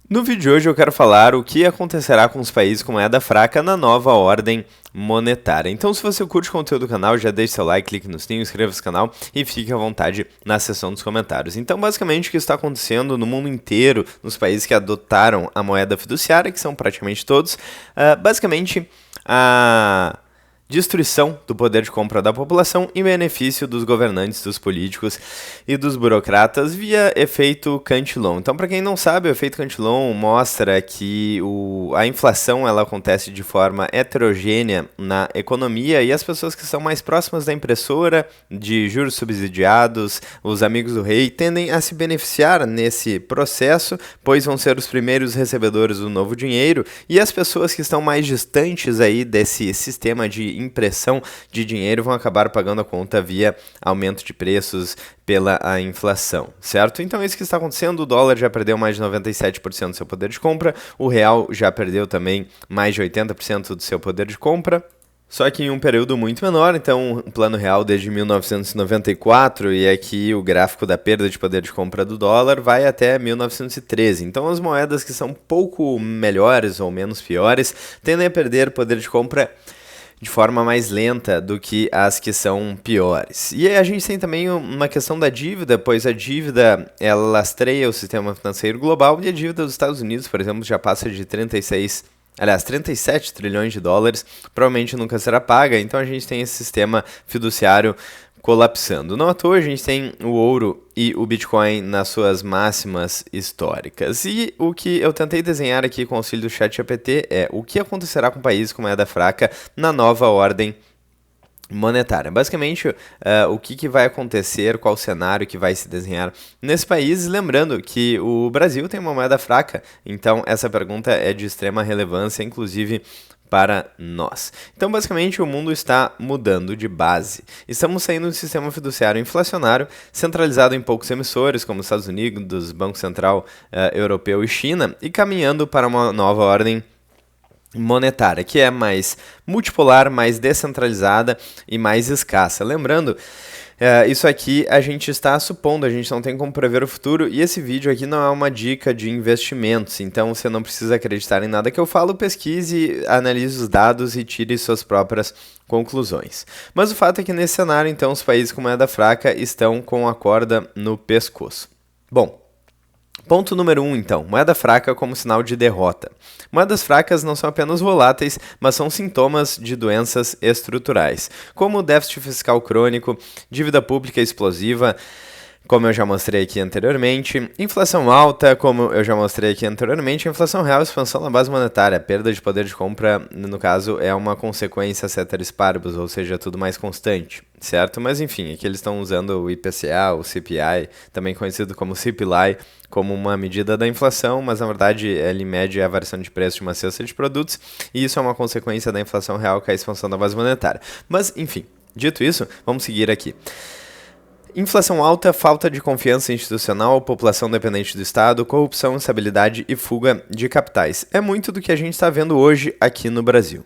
No vídeo de hoje eu quero falar o que acontecerá com os países com moeda fraca na nova ordem monetária. Então, se você curte o conteúdo do canal, já deixe seu like, clique no sininho, inscreva-se no canal e fique à vontade na seção dos comentários. Então, basicamente, o que está acontecendo no mundo inteiro, nos países que adotaram a moeda fiduciária, que são praticamente todos, basicamente, a destruição do poder de compra da população em benefício dos governantes, dos políticos e dos burocratas via efeito Cantillon. Então, para quem não sabe, o efeito Cantillon mostra que a inflação ela acontece de forma heterogênea na economia e as pessoas que são mais próximas da impressora, de juros subsidiados, os amigos do rei, tendem a se beneficiar nesse processo, pois vão ser os primeiros recebedores do novo dinheiro, e as pessoas que estão mais distantes aí desse sistema de impressão de dinheiro vão acabar pagando a conta via aumento de preços pela a inflação, certo? Então é isso que está acontecendo, o dólar já perdeu mais de 97% do seu poder de compra, o real já perdeu também mais de 80% do seu poder de compra, só que em um período muito menor. Então o plano real desde 1994, e aqui o gráfico da perda de poder de compra do dólar vai até 1913. Então as moedas que são pouco melhores ou menos piores tendem a perder poder de compra de forma mais lenta do que as que são piores. E a gente tem também uma questão da dívida, pois a dívida ela lastreia o sistema financeiro global, e a dívida dos Estados Unidos, por exemplo, já passa de 37 trilhões de dólares, provavelmente nunca será paga. Então a gente tem esse sistema fiduciário colapsando. Não à toa a gente tem o ouro e o Bitcoin nas suas máximas históricas. E o que eu tentei desenhar aqui com o auxílio do ChatGPT é o que acontecerá com o país com moeda fraca na nova ordem monetária. Basicamente, o que vai acontecer, qual o cenário que vai se desenhar nesse país. Lembrando que o Brasil tem uma moeda fraca, então essa pergunta é de extrema relevância, inclusive para nós. Então, basicamente, o mundo está mudando de base. Estamos saindo de um sistema fiduciário inflacionário, centralizado em poucos emissores, como Estados Unidos, Banco Central Europeu e China, e caminhando para uma nova ordem monetária, que é mais multipolar, mais descentralizada e mais escassa. Lembrando, isso aqui a gente está supondo, a gente não tem como prever o futuro, e esse vídeo aqui não é uma dica de investimentos, então você não precisa acreditar em nada que eu falo, pesquise, analise os dados e tire suas próprias conclusões. Mas o fato é que nesse cenário, então, os países com moeda fraca estão com a corda no pescoço. Bom, ponto número 1, então, moeda fraca como sinal de derrota. Moedas fracas não são apenas voláteis, mas são sintomas de doenças estruturais, como déficit fiscal crônico, dívida pública explosiva, como eu já mostrei aqui anteriormente, inflação alta, como eu já mostrei aqui anteriormente, inflação real, expansão na base monetária, perda de poder de compra, no caso, é uma consequência ceteris paribus, ou seja, tudo mais constante, certo? Mas enfim, aqui eles estão usando o IPCA, o CPI, também conhecido como CPI, como uma medida da inflação, mas na verdade ele mede a variação de preço de uma cesta de produtos, e isso é uma consequência da inflação real, que é a expansão da base monetária. Mas enfim, dito isso, vamos seguir aqui. Inflação alta, falta de confiança institucional, população dependente do Estado, corrupção, instabilidade e fuga de capitais. É muito do que a gente está vendo hoje aqui no Brasil.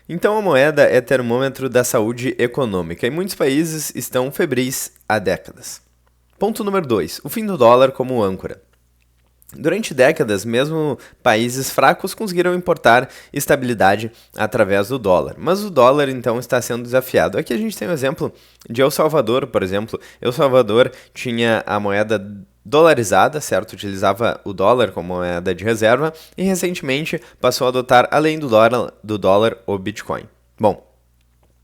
Então a moeda é termômetro da saúde econômica e muitos países estão febris há décadas. Ponto número 2. O fim do dólar como âncora. Durante décadas, mesmo países fracos conseguiram importar estabilidade através do dólar, mas o dólar então está sendo desafiado. Aqui a gente tem um exemplo de El Salvador, por exemplo. El Salvador tinha a moeda dolarizada, certo? Utilizava o dólar como moeda de reserva e recentemente passou a adotar, além do dólar, o Bitcoin. Bom,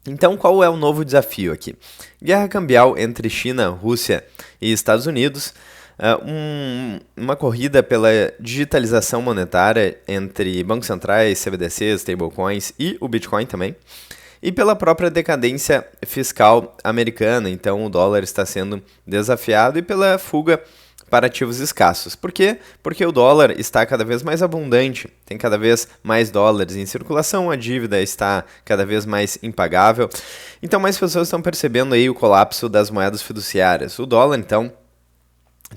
então qual é o novo desafio aqui? Guerra cambial entre China, Rússia e Estados Unidos. Uma corrida pela digitalização monetária entre bancos centrais, CBDCs, stablecoins e o Bitcoin também, e pela própria decadência fiscal americana. Então o dólar está sendo desafiado e pela fuga para ativos escassos. Por quê? Porque o dólar está cada vez mais abundante, tem cada vez mais dólares em circulação, a dívida está cada vez mais impagável. Então mais pessoas estão percebendo aí o colapso das moedas fiduciárias. O dólar, então,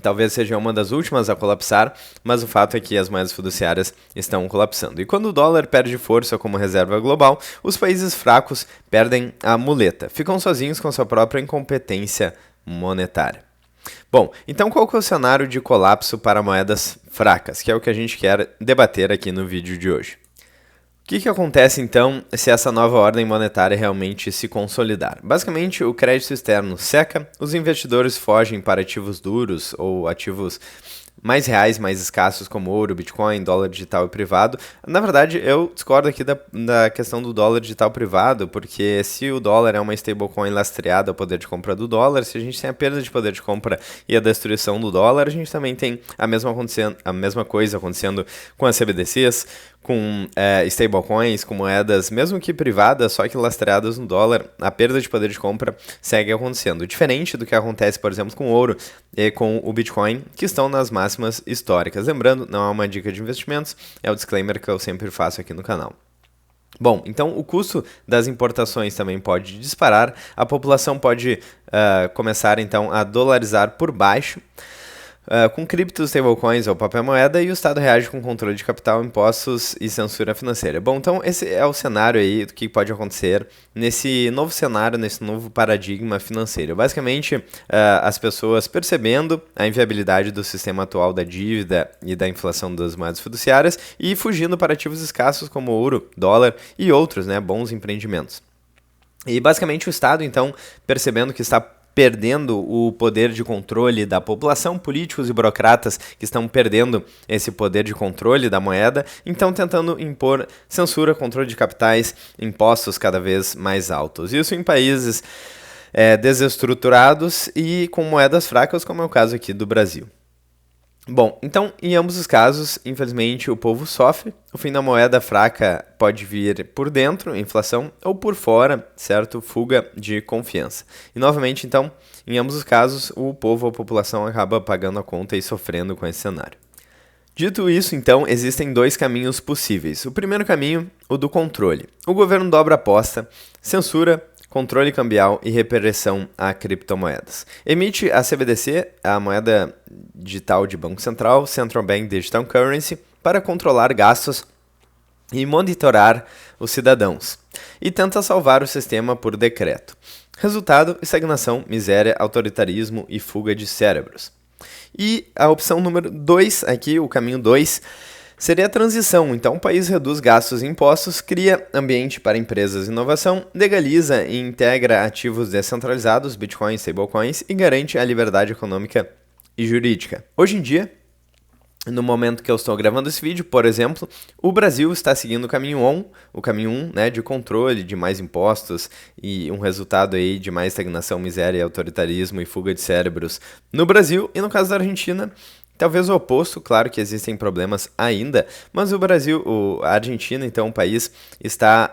talvez seja uma das últimas a colapsar, mas o fato é que as moedas fiduciárias estão colapsando. E quando o dólar perde força como reserva global, os países fracos perdem a muleta, ficam sozinhos com sua própria incompetência monetária. Bom, então qual que é o cenário de colapso para moedas fracas, que é o que a gente quer debater aqui no vídeo de hoje? O que acontece então se essa nova ordem monetária realmente se consolidar? Basicamente, o crédito externo seca, os investidores fogem para ativos duros ou ativos mais reais, mais escassos, como ouro, Bitcoin, dólar digital e privado. Na verdade, eu discordo aqui da questão do dólar digital privado, porque se o dólar é uma stablecoin lastreada ao poder de compra do dólar, se a gente tem a perda de poder de compra e a destruição do dólar, a gente também tem a mesma coisa acontecendo com as CBDCs, com stablecoins, com moedas, mesmo que privadas, só que lastreadas no dólar, a perda de poder de compra segue acontecendo. Diferente do que acontece, por exemplo, com o ouro e com o Bitcoin, que estão nas máximas históricas. Lembrando, não é uma dica de investimentos, é o disclaimer que eu sempre faço aqui no canal. Bom, então o custo das importações também pode disparar, a população pode começar então a dolarizar por baixo, com criptos, stablecoins ou papel moeda, e o Estado reage com controle de capital, impostos e censura financeira. Bom, então esse é o cenário aí do que pode acontecer nesse novo cenário, nesse novo paradigma financeiro. Basicamente, as pessoas percebendo a inviabilidade do sistema atual da dívida e da inflação das moedas fiduciárias e fugindo para ativos escassos como ouro, dólar e outros, né, bons empreendimentos. E basicamente o Estado, então, percebendo que está perdendo o poder de controle da população, políticos e burocratas que estão perdendo esse poder de controle da moeda, então tentando impor censura, controle de capitais, impostos cada vez mais altos. Isso em países desestruturados e com moedas fracas, como é o caso aqui do Brasil. Bom, então, em ambos os casos, infelizmente, o povo sofre. O fim da moeda fraca pode vir por dentro, inflação, ou por fora, certo? Fuga de confiança. E, novamente, então, em ambos os casos, o povo ou a população acaba pagando a conta e sofrendo com esse cenário. Dito isso, então, existem dois caminhos possíveis. O primeiro caminho, o do controle. O governo dobra a aposta, censura, controle cambial e repressão a criptomoedas. Emite a CBDC, a moeda digital de Banco Central, Central Bank Digital Currency, para controlar gastos e monitorar os cidadãos. E tenta salvar o sistema por decreto. Resultado, estagnação, miséria, autoritarismo e fuga de cérebros. E a opção número 2, aqui o caminho 2, seria a transição. Então, o país reduz gastos e impostos, cria ambiente para empresas e inovação, legaliza e integra ativos descentralizados, bitcoins, stablecoins, e garante a liberdade econômica e jurídica. Hoje em dia, no momento que eu estou gravando esse vídeo, por exemplo, o Brasil está seguindo o caminho 1, né, de controle, de mais impostos e um resultado aí de mais estagnação, miséria, autoritarismo e fuga de cérebros no Brasil. E no caso da Argentina, talvez o oposto, claro que existem problemas ainda, mas a Argentina, então, o país, está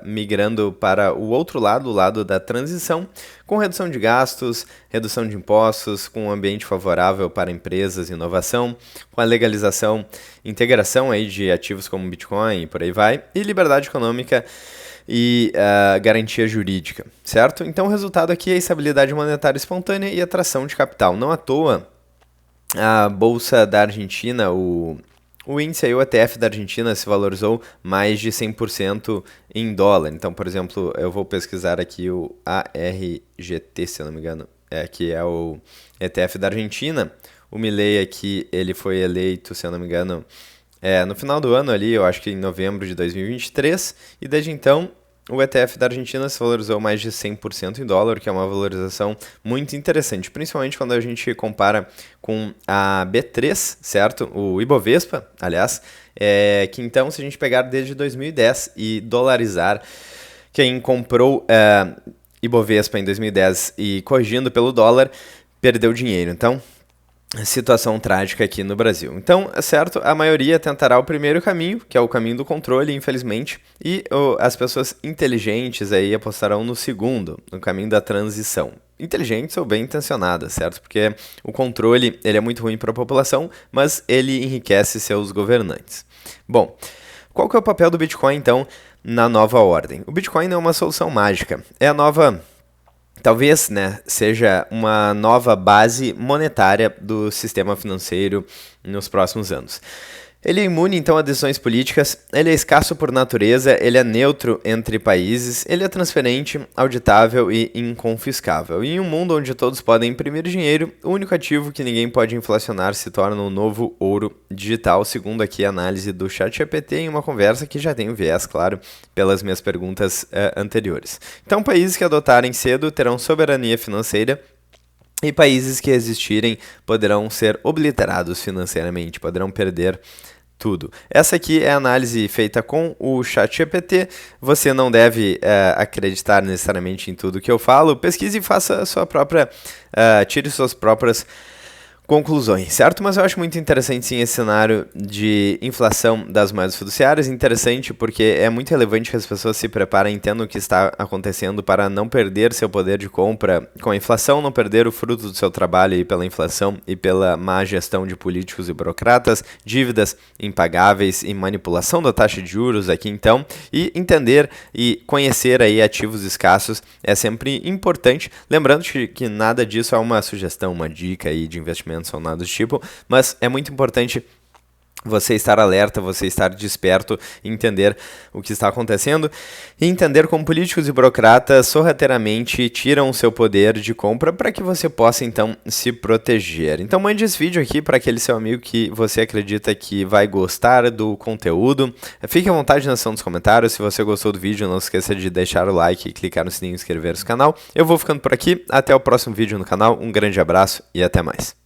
migrando para o outro lado, o lado da transição, com redução de gastos, redução de impostos, com um ambiente favorável para empresas e inovação, com a legalização, integração aí de ativos como Bitcoin e por aí vai, e liberdade econômica e garantia jurídica, certo? Então, o resultado aqui é estabilidade monetária espontânea e atração de capital. Não à toa, a Bolsa da Argentina, o índice aí, o ETF da Argentina, se valorizou mais de 100% em dólar. Então, por exemplo, eu vou pesquisar aqui o ARGT, se eu não me engano, que é o ETF da Argentina. O Milei aqui, ele foi eleito, se eu não me engano, no final do ano ali, eu acho que em novembro de 2023, e desde então o ETF da Argentina se valorizou mais de 100% em dólar, que é uma valorização muito interessante, principalmente quando a gente compara com a B3, certo? O Ibovespa, aliás, que então, se a gente pegar desde 2010 e dolarizar, quem comprou Ibovespa em 2010 e corrigindo pelo dólar, perdeu dinheiro. Então, situação trágica aqui no Brasil. Então, é certo, a maioria tentará o primeiro caminho, que é o caminho do controle, infelizmente, e as pessoas inteligentes aí apostarão no segundo, no caminho da transição. Inteligentes ou bem intencionadas, certo? Porque o controle ele é muito ruim para a população, mas ele enriquece seus governantes. Bom, qual que é o papel do Bitcoin, então, na nova ordem? O Bitcoin não é uma solução mágica, é a nova... Talvez, né, seja uma nova base monetária do sistema financeiro nos próximos anos. Ele é imune, então, a decisões políticas, ele é escasso por natureza, ele é neutro entre países, ele é transparente, auditável e inconfiscável. E em um mundo onde todos podem imprimir dinheiro, o único ativo que ninguém pode inflacionar se torna um novo ouro digital, segundo aqui a análise do ChatGPT em uma conversa que já tem um viés, claro, pelas minhas perguntas anteriores. Então, países que adotarem cedo terão soberania financeira, e países que existirem poderão ser obliterados financeiramente, poderão perder tudo. Essa aqui é a análise feita com o ChatGPT. Você não deve acreditar necessariamente em tudo que eu falo. Pesquise e faça a sua própria, tire suas próprias conclusões, certo? Mas eu acho muito interessante sim esse cenário de inflação das moedas fiduciárias, interessante porque é muito relevante que as pessoas se preparem, entendam o que está acontecendo para não perder seu poder de compra com a inflação, não perder o fruto do seu trabalho aí pela inflação e pela má gestão de políticos e burocratas, dívidas impagáveis e manipulação da taxa de juros aqui então, e entender e conhecer aí ativos escassos é sempre importante, lembrando que nada disso é uma sugestão, uma dica aí de investimento ou nada do tipo, mas é muito importante você estar alerta, você estar desperto, entender o que está acontecendo e entender como políticos e burocratas sorrateiramente tiram o seu poder de compra para que você possa então se proteger. Então mande esse vídeo aqui para aquele seu amigo que você acredita que vai gostar do conteúdo. Fique à vontade na seção dos comentários. Se você gostou do vídeo, não se esqueça de deixar o like, clicar no sininho e inscrever-se no canal. Eu vou ficando por aqui. Até o próximo vídeo no canal. Um grande abraço e até mais.